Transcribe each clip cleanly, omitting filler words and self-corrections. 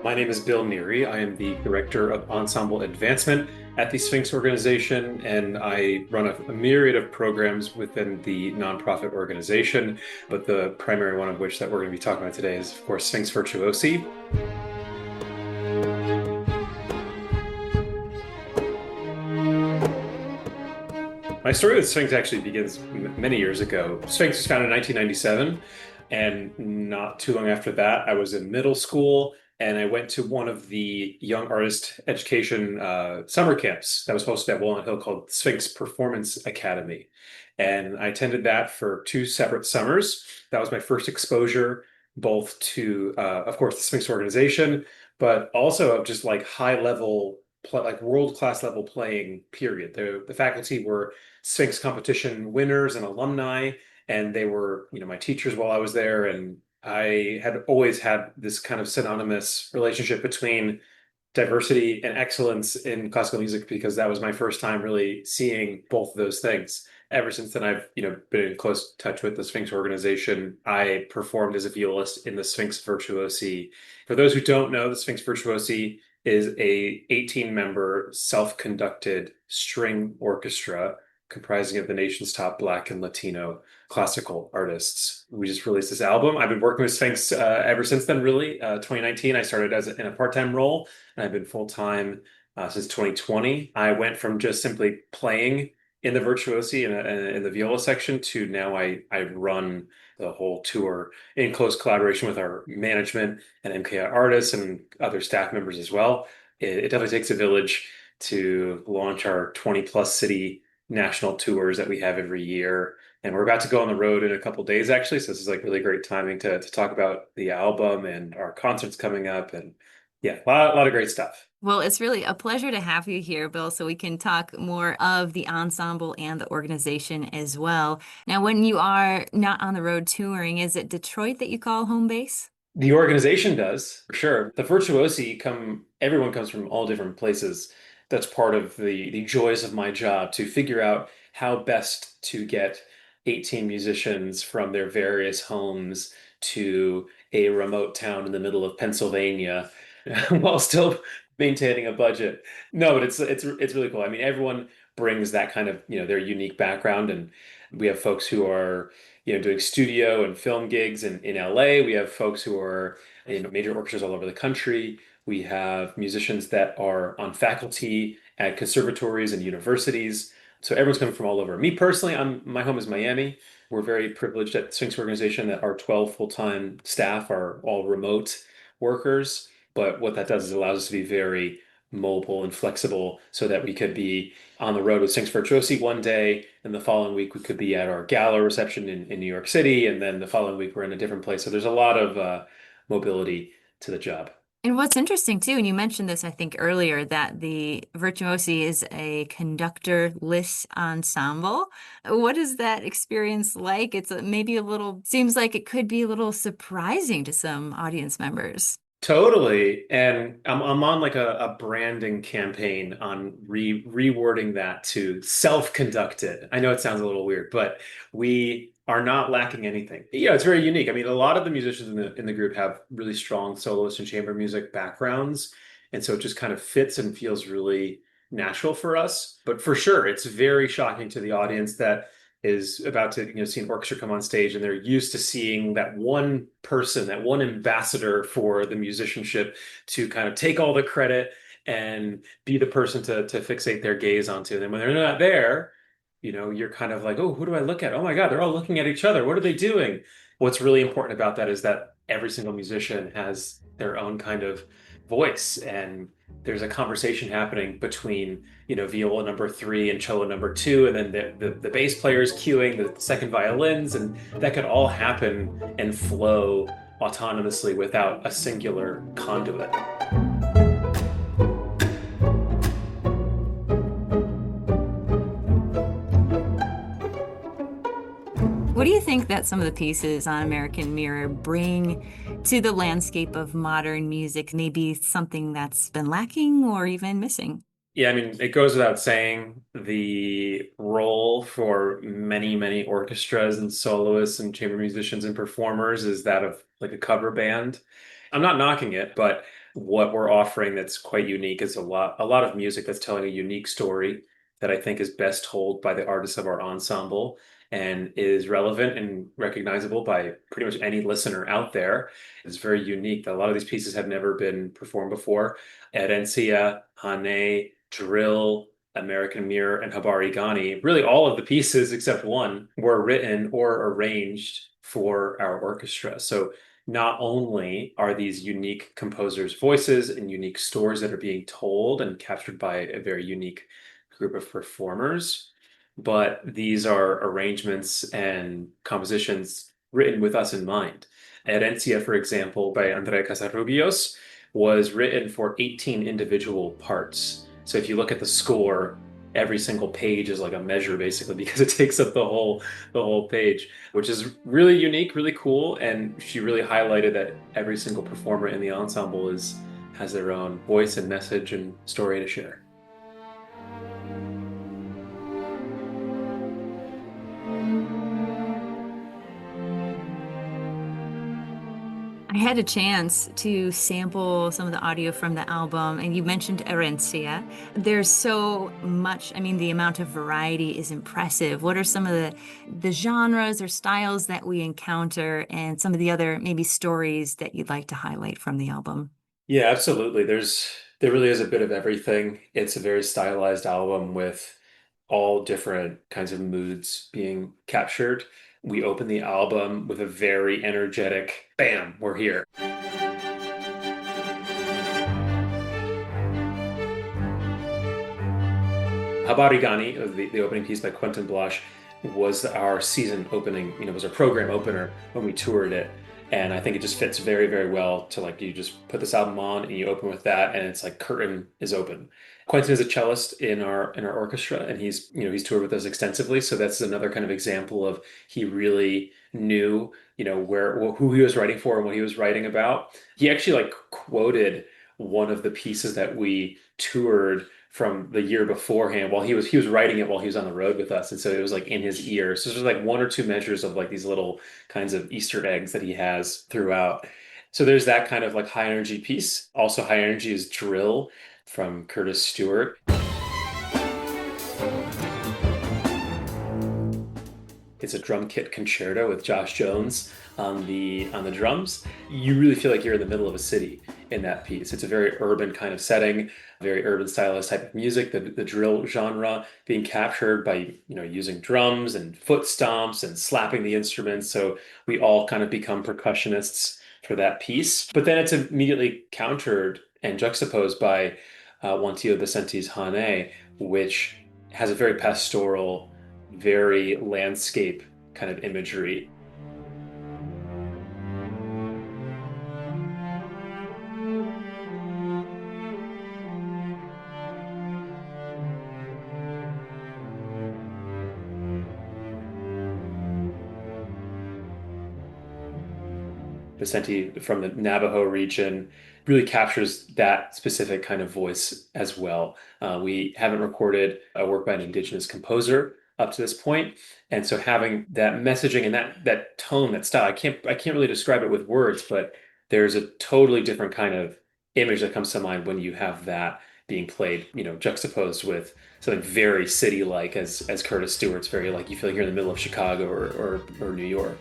My name is Bill Neri. I am the Director of Ensemble Advancement at the Sphinx Organization, and I run a myriad of programs within the nonprofit organization. But the primary one of which that we're going to be talking about today is, of course, Sphinx Virtuosi. My story with Sphinx actually begins many years ago. Sphinx was founded in 1997, and not too long after that, I was in middle school and I went to one of the young artist education summer camps that was hosted at Walnut Hill called Sphinx Performance Academy. And I attended that for two separate summers. That was my first exposure both to, of course, the Sphinx organization, but also of just like high level, like world-class level playing, period. The faculty were Sphinx competition winners and alumni, and they were, my teachers while I was there. And I had always had this kind of synonymous relationship between diversity and excellence in classical music because that was my first time really seeing both of those things. Ever since then, I've, been in close touch with the Sphinx organization. I performed as a violist in the Sphinx Virtuosi. For those who don't know, the Sphinx Virtuosi is a 18-member self-conducted string orchestra comprising of the nation's top Black and Latino classical artists. We just released this album. I've been working with Sphinx ever since then, really. 2019, I started in a part-time role, and I've been full-time since 2020. I went from just simply playing in the virtuosi in the viola section to now I run the whole tour in close collaboration with our management and MKI artists and other staff members as well. It definitely takes a village to launch our 20 plus city national tours that we have every year. And we're about to go on the road in a couple days, actually. So this is like really great timing to talk about the album and our concerts coming up. And yeah, a lot of great stuff. Well, it's really a pleasure to have you here, Bill, so we can talk more of the ensemble and the organization as well. Now, when you are not on the road touring, is it Detroit that you call home base? The organization does, for sure. The virtuosi everyone comes from all different places. That's part of the joys of my job to figure out how best to get 18 musicians from their various homes to a remote town in the middle of Pennsylvania while still maintaining a budget. No, but it's really cool. I mean, everyone brings that kind of, their unique background, and we have folks who are doing studio and film gigs in LA. We have folks who are in major orchestras all over the country. We have musicians that are on faculty at conservatories and universities. So everyone's coming from all over. Me personally, my home is Miami. We're very privileged at the Sphinx Organization that our 12 full-time staff are all remote workers. But what that does is allows us to be very mobile and flexible so that we could be on the road with Sphinx Virtuosi one day, and the following week we could be at our gala reception in New York City, and then the following week we're in a different place. So there's a lot of mobility to the job. And what's interesting too, and you mentioned this, I think, earlier, that the Virtuosi is a conductor-less ensemble. What is that experience like? It's maybe a little, seems like it could be a little surprising to some audience members. Totally. And I'm on like a branding campaign on rewording that to self-conducted. I know it sounds a little weird, but we are not lacking anything. Yeah, it's very unique. I mean, a lot of the musicians in the group have really strong soloist and chamber music backgrounds. And so it just kind of fits and feels really natural for us. But for sure, it's very shocking to the audience that is about to see an orchestra come on stage, and they're used to seeing that one person, that one ambassador for the musicianship, to kind of take all the credit and be the person to fixate their gaze onto. And then when they're not there, you're kind of like, oh, who do I look at? Oh my God, they're all looking at each other. What are they doing? What's really important about that is that every single musician has their own kind of voice, and there's a conversation happening between viola number three and cello number two, and then the bass players cueing the second violins, and that could all happen and flow autonomously without a singular conduit. What do you think that some of the pieces on American Mirror bring to the landscape of modern music? Maybe something that's been lacking or even missing? Yeah, I mean, it goes without saying the role for many, many orchestras and soloists and chamber musicians and performers is that of like a cover band. I'm not knocking it, but what we're offering that's quite unique is a lot of music that's telling a unique story that I think is best told by the artists of our ensemble and is relevant and recognizable by pretty much any listener out there. It's very unique. A lot of these pieces have never been performed before. Herencia, Hane, Drill, American Mirror, and Habari Ghani, really all of the pieces except one were written or arranged for our orchestra. So not only are these unique composers' voices and unique stories that are being told and captured by a very unique group of performers, but these are arrangements and compositions written with us in mind. Herencia, for example, by Andrea Casarubios, was written for 18 individual parts. So if you look at the score, every single page is like a measure basically because it takes up the whole page, which is really unique, really cool. And she really highlighted that every single performer in the ensemble has their own voice and message and story to share. I had a chance to sample some of the audio from the album, and you mentioned Herencia. There's so much, I mean, the amount of variety is impressive. What are some of the genres or styles that we encounter, and some of the other maybe stories that you'd like to highlight from the album? Yeah, absolutely. There really is a bit of everything. It's a very stylized album with all different kinds of moods being captured. We open the album with a very energetic bam, we're here. Habarigani, the opening piece by Quentin Blash, was our season opening, was our program opener when we toured it. And I think it just fits very, very well to like you just put this album on and you open with that and it's like curtain is open. Quentin is a cellist in our orchestra and he's toured with us extensively. So that's another kind of example of he really knew, who he was writing for and what he was writing about. He actually like quoted one of the pieces that we toured from the year beforehand while he was writing it while he was on the road with us. And so it was like in his ear. So there's like one or two measures of like these little kinds of Easter eggs that he has throughout. So there's that kind of like high energy piece. Also high energy is Drill from Curtis Stewart. It's a drum kit concerto with Josh Jones on the drums. You really feel like you're in the middle of a city in that piece. It's a very urban kind of setting, very urban stylized type of music. The drill genre being captured by using drums and foot stomps and slapping the instruments. So we all kind of become percussionists for that piece. But then it's immediately countered and juxtaposed by Juan Tio Vicenti's Hane, which has a very pastoral, very landscape kind of imagery. Vicente from the Navajo region really captures that specific kind of voice as well. We haven't recorded a work by an indigenous composer up to this point, and so having that messaging and that tone, that style, I can't really describe it with words, but there's a totally different kind of image that comes to mind when you have that being played, juxtaposed with something very city-like as Curtis Stewart's very like you feel like you're in the middle of Chicago or New York.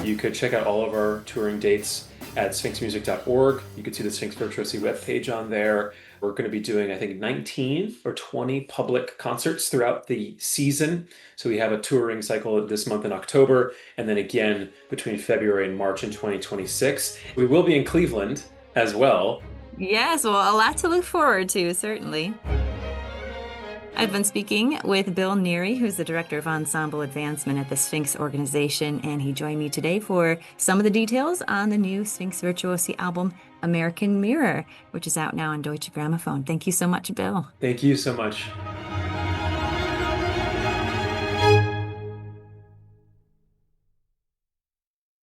You could check out all of our touring dates at sphinxmusic.org. You could see the Sphinx Virtuosi webpage on there. We're going to be doing, I think, 19 or 20 public concerts throughout the season. So we have a touring cycle this month in October, and then again between February and March in 2026. We will be in Cleveland as well. Yes, well, a lot to look forward to, certainly. I've been speaking with Bill Neri, who's the Director of Ensemble Advancement at the Sphinx Organization, and he joined me today for some of the details on the new Sphinx Virtuosi album, American Mirror, which is out now on Deutsche Grammophon. Thank you so much, Bill. Thank you so much.